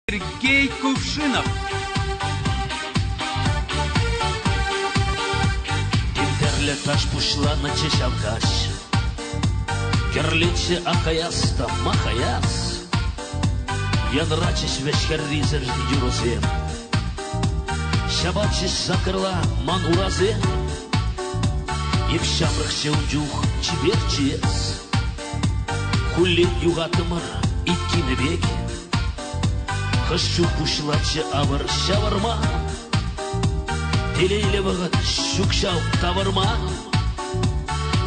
Сергей Кувшинов. Интерле таш пушлана чешалкаш, Керличе ахаяста махаяс, Янрачиш вешкерризер юрозем, Шабачиш сакырла мануразем, Ипшамрых шеундюх чиберчиес, Хулли югатымыр иккине беге, Хышу пушлачы авыр шаварма, Телейле вағыт шукшау таварма,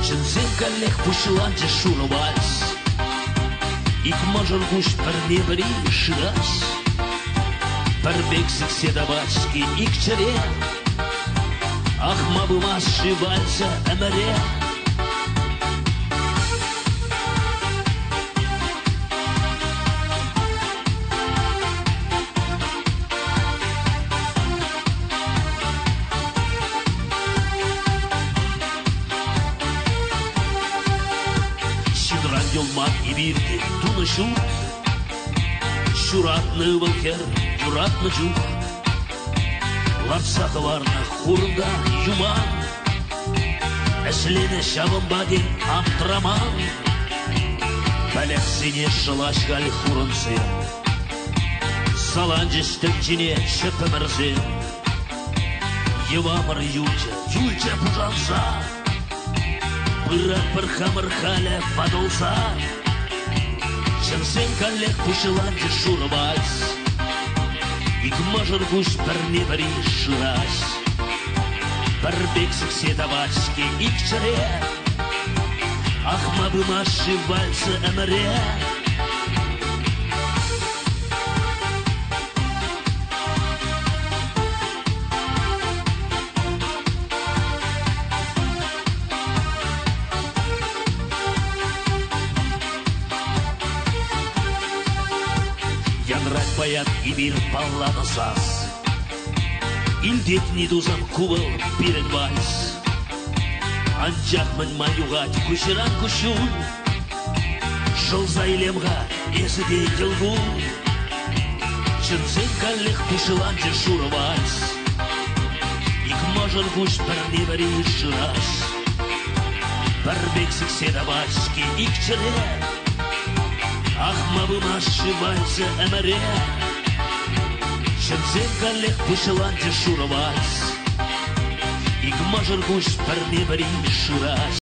Чынсен каллех пушланчы шуры вальс, Ик мажыр гуш пірне бірі шырас, Пірбексік седабачки ик чыре, Ахма бымашы вальса әміре. Юлман и бирки туны шут, Шуратны вылкер, юратны жух, Ларсақы варны хурында юман, Әшлене шабымбади амтраман, Бәләксене шылашғал хурынсы, Саланжыстың жіне шыпымырзы, Евамыр юлча пужанса, Пырак бір хамыр халі падылса, Шынсен каллех пушыланчы шуры вальс, Ик мажыр гуш бірне бірі шырас, Бір бексік седабачки ик чыре, Ахма бымашы вальсы әміре. Янрак баят и бир палланы саз, Илдет недузам кубыл бирен вальс, Анчақмын маюғат күшіран күшун, Жылза илемға есіде елгу, Чынсен каллех пушыланчы шуры вальс, Ик мажыр күш бірне бірі шырас, Бір бексік седабачки ик чыре, Ахма бымашы вальсы әміре, Шынсен каллех пушыланчы шуры вальс, Ик мажыр гуш бірне бірі шырас.